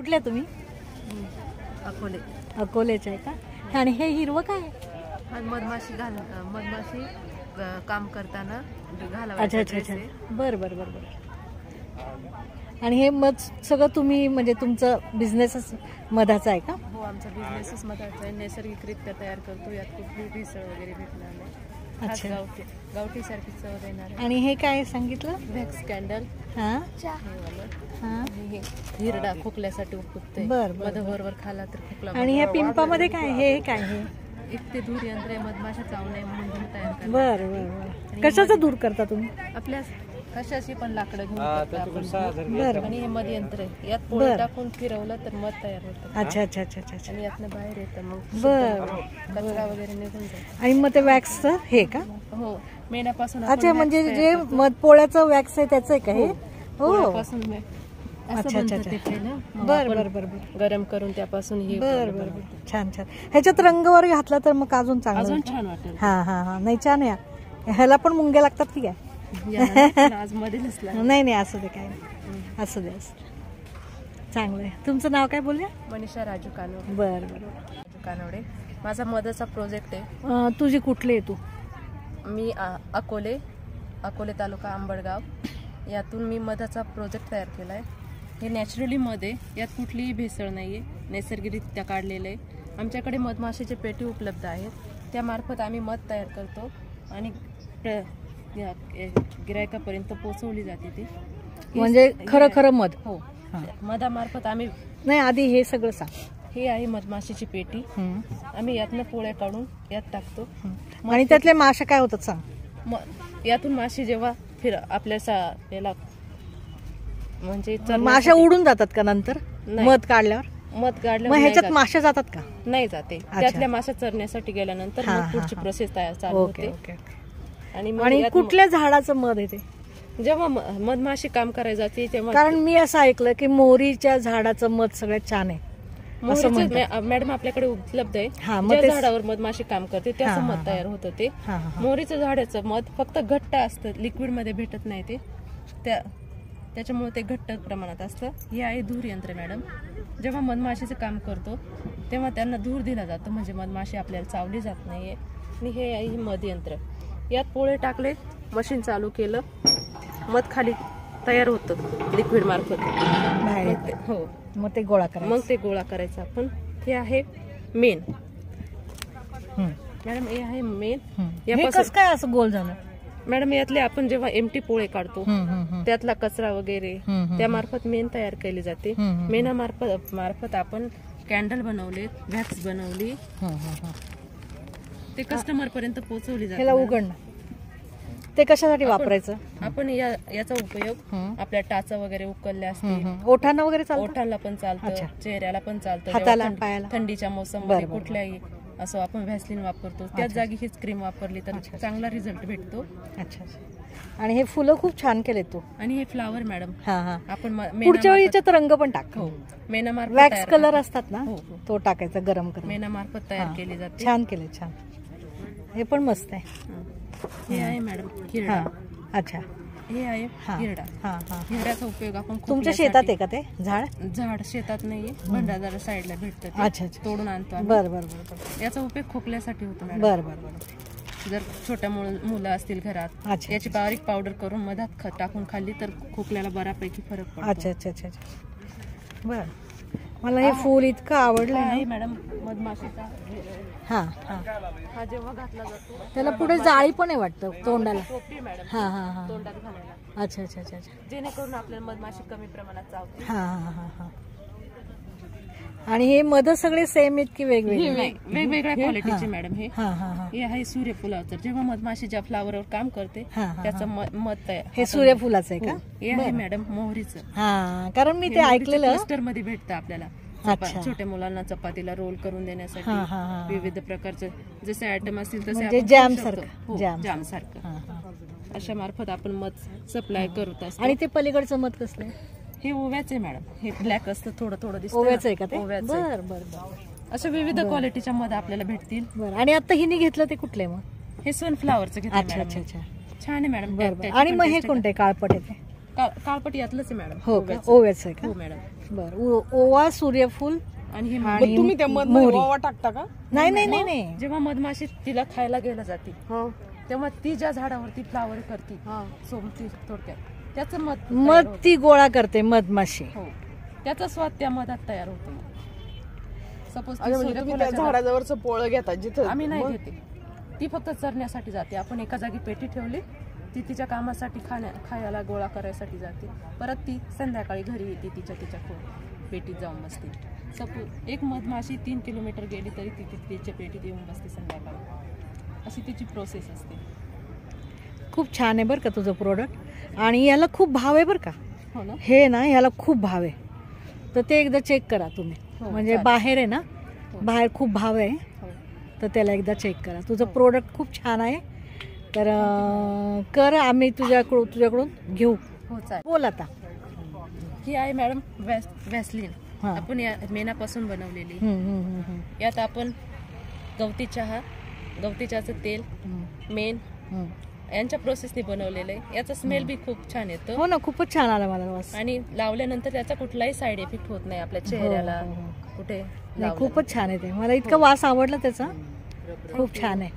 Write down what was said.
कुठल्या तुम्ही? अकोले. अकोलेचे आहे का? आणि हे हिरवं काय? मधमाशी काम करताना घालावं. अच्छा अच्छा अच्छा. बरं बरं बरं बरं. आणि हे मध सगळं तुम्ही म्हणजे तुमचं बिझनेसच मधाचा आहे का? हो, आमचा बिझनेसच मधाचा आहे. नैसर्गिकरित्या तयार करतो. यात कुठली भेसळ वगैरे भेटणार नाही. अच्छा. गावठी सारखी चव देणार. आणि हे काय सांगितलं? Vax candle. हां हां. हे हिरडा खोकल्यासाठी उपयुक्त आहे. बरं मधाबरोबर खाला तर खोकला. आणि हे पिंपामध्ये काय? हे काय? हे एक ते दूर यंत्र आहे. मधमाशा चावू नये म्हणून दूर तयार करतात. बरं बरं बरं. कशाचं दूर करता तुम्ही? आपल्या कशाची पण लाकडं घेऊन बरं. आणि हे मध यंत्र आहे. यात पोळी टाकून फिरवलं तर मध तयार होतं. अच्छा अच्छा अच्छा अच्छा. आणि यातनं बाहेर येतं मग बरं. कचरा वगैरे निघून जातो. आणि मग ते वॅक्सचं हे का? हो, मेणापासून. अच्छा, म्हणजे जे मध पोळ्याचं वॅक्स आहे त्याचं आहे का हे? हो. अच्छा अच्छा अच्छा. बरं बरं बरं बरं. गरम करून त्यापासून हे. बरं बरं बरं. छान छान. ह्याच्यात रंग वर घातला तर मग अजून चांगलं. अजून छान वाटेल. हा हा हा. नाही छान आहे. ह्याला पण मुंग्या लागतात की काय? आज मध्ये नसला. नाही नाही, असू दे काय नाही. असू दे असू दे. चांगलं आहे. तुमचं नाव काय बोलल्या? मनीषा राजू कानवडे. बरं बरं. राजू कानवडे. माझा मधाचा प्रोजेक्ट आहे. तुझी कुठली आहे तू? मी अकोले तालुका अंबडगाव. यातून मी मधाचा प्रोजेक्ट तयार केला आहे. हे नॅचरली मध आहे. यात कुठलीही भेसळ नाही आहे. नैसर्गिकरित्या काढलेलं आहे. आमच्याकडे मधमाशीचे पेटी उपलब्ध आहेत. त्यामार्फत आम्ही मध तयार करतो आणि गिरायकापर्यंत पोहोचवली जाते ती. म्हणजे खरं खरं मध? हो. मधामार्फत आम्ही. नाही, आधी हे सगळं सांग. हे आहे मधमाशीची पेटी. आम्ही यातनं पोळ्या काढून यात टाकतो. आणि त्यातल्या माशा काय होतात सांग? यातून माशी जेव्हा आपल्या याला म्हणजे माशा उडून जातात का नंतर मध काढल्यावर? मध काढल्यावर मग ह्याच्यात माशा जातात का? नाही जाते. त्यातल्या माशा चरण्यासाठी गेल्यानंतर पुढची प्रोसेस चालू होते. आणि कुठल्या झाडाचं मध आहे ते? जेव्हा मधमाशी काम करायला जाते तेव्हा. कारण मी असं ऐकलं की मोहरीच्या झाडाचं मध सगळ्यात छान आहे. मॅडम आपल्याकडे उपलब्ध आहे. ज्या झाडावर मधमाशी काम करते त्याचं मध तयार होतं ते. मोहरीचं झाडाचं मध फक्त घट्ट असतं, लिक्विड मध्ये भेटत नाही ते. त्याच्यामुळे ते घट्ट प्रमाणात असतं. हे आहे धूर यंत्र मॅडम. जेव्हा मधमाशीचं काम करतो तेव्हा त्यांना धूर दिला जातो, म्हणजे मधमाशी आपल्याला चावली जात नाहीये. आणि हे आहे मध यंत्र. यात पोळे टाकले, मशीन चालू केलं, मध खाली तयार होतं लिक्विड मार्फत. हो. मग ते गोळा करायचं आपण. हे आहे मेन मॅडम. हे आहे मेन. कसं काय असं गोल झालं मॅडम? यातले आपण जेव्हा एमटी पोळे काढतो त्यातला कचरा वगैरे त्यामार्फत मेन तयार केली जाते. मेना मार्फत आपण कॅन्डल बनवले, व्हॅक्स बनवली, ते कस्टमर पर्यंत पोहोचवली जाते. ह्याला उघडणं ते कशासाठी वापरायचं? आपण याचा उपयोग आपल्या टाचा वगैरे उकलल्या असतील, ओठांना वगैरे चालतं? ओठांना पण चालतं, चेहऱ्याला पण चालतं, हाताला पायाला. थंडीच्या मोसममध्ये कुठल्याही असं आपण व्हॅसलिन वापरतो त्याच जागी हीच क्रीम वापरली तर चांगला रिझल्ट भेटतो. अच्छा. आणि हे फुलं खूप छान केले तू. आणि हे फ्लावर मॅडम आपण पुढच्या वेळी याच्यात रंग पण टाक. मेनामार्फत वॅक्स कलर असतात ना, तो टाकायचा गरम करून. मेनामार्फत तयार केली जाते. छान केले, छान. हे पण मस्त आहे. हे आहे मॅडम हिरडा. अच्छा. हे आहे हिरडा. हिरड्याचा उपयोग आपण तुमच्या शेतात आहे का ते झाड? शेतात नाहीये, भंडारदरा साईडला भेटतं. अच्छा. तोडून आणतो. बरं बरं बरं. याचा उपयोग खोकल्यासाठी होतो मॅडम. बरं बरं बरं. जर छोट्या मुलं असतील घरात, याची बारीक पावडर करून मधात टाकून खाल्ली तर खोकल्याला बऱ्यापैकी फरक पडतो. अच्छा अच्छा अच्छा. बरं. मला हे फूल इतकं आवडलं आहे मॅडम. मधमाशीचा हा जेव्हा घातला जातो त्याला पुढे जाळी पण आहे वाटतं तोंडाला. टोपी मॅडम. तोंडात घालायला. अच्छा अच्छा अच्छा. जेणेकरून आपल्याला मधमाशी कमी प्रमाणात चावते. आणि हे मध सगळे सेम आहेत की वेगवेगळ्या क्वालिटीचे मॅडम? हे आहे सूर्यफुलाचं. जेव्हा मधमाशी ज्या फ्लावरवर काम करते त्याचं मध तयार. हे सूर्यफुलाचं आहे का? हे आहे मॅडम मोहरीचं. कारण मी ते ऐकलेलं. क्लस्टर मध्ये भेटतं आपल्याला. छोट्या मुलांना चपातीला रोल करून देण्यासाठी विविध प्रकारचे जसे आयटम असतील तसे जॅम सारखं अशा मार्फत आपण मध सप्लाय करत असतो. आणि ते पलीकडचं मध कसलं? हे ओव्याचे मॅडम. हे ब्लॅक असतं, थोडं थोडं दिसतं. ओव्याचं आहे का ते? बरं बरं. अशा विविध क्वालिटीच्या मध आपल्याला भेटतील. आणि आता हिने घेतलं ते कुठले मग? हे सनफ्लावरचं घेतलं. अच्छा अच्छा अच्छा. छान आहे मॅडम. आणि मग हे कोणते काळपट आहे ते? काळपट यातलंच आहे मॅडम. हो, ओव्याचं आहे का? हो मॅडम. बर, ओवा, सूर्यफूल आणि हे आणि तुम्ही त्या मोहरी. ओवा टाकता का? नाही नाही नाही नाही. जेव्हा मधमाशी तिला खायला गेला जाते तेव्हा ती ज्या झाडावरती फ्लावर करते सोमती थोडक्यात त्याचं मध ती गोळा करते मधमाशी. हो, त्याचा स्वाद त्या मधात तयार होतो. सपोज तुम्ही त्या झाडाजवळचं पोळं घेता जिथं? आम्ही नाही घेते, ती फक्त चरण्यासाठी जाते. आपण एका जागी पेटी ठेवली, ती तिच्या कामासाठी खायला गोळा करायसाठी जाते. परत ती संध्याकाळी घरी येते, तिच्या पेटीत जाऊन बसते. सपोज एक मधमाशी 3 किलोमीटर गेली तरी ती तिच्या पेटीत येऊन बसते संध्याकाळी. अशी तिची प्रोसेस असते. खूप छान आहे बरं का तुझं प्रोडक्ट, आणि याला खूप भाव आहे बरं का. हो ना, हे ना याला खूप भाव आहे, तर ते एकदा चेक करा तुम्ही. म्हणजे बाहेर आहे ना, बाहेर खूप भाव आहे, तर त्याला एकदा चेक करा. तुझं प्रोडक्ट खूप छान आहे, तर कर, आम्ही तुझ्याकडून घेऊ. हो चालेल. बोल आता. ही आहे मॅडम व्हॅसलीन, आपण या मेणापासून बनवलेली. यात आपण गवती चहाचं तेल, मेण यांच्या प्रोसेसने बनवलेलं आहे. याचा स्मेल बी खूप छान येतो. हो ना, खूपच छान आला मला वास. आणि लावल्यानंतर त्याचा कुठलाही साईड इफेक्ट होत नाही आपल्या चेहऱ्याला कुठे. खूपच छान आहे ते, मला इतका वास आवडला त्याचा, खूप छान आहे.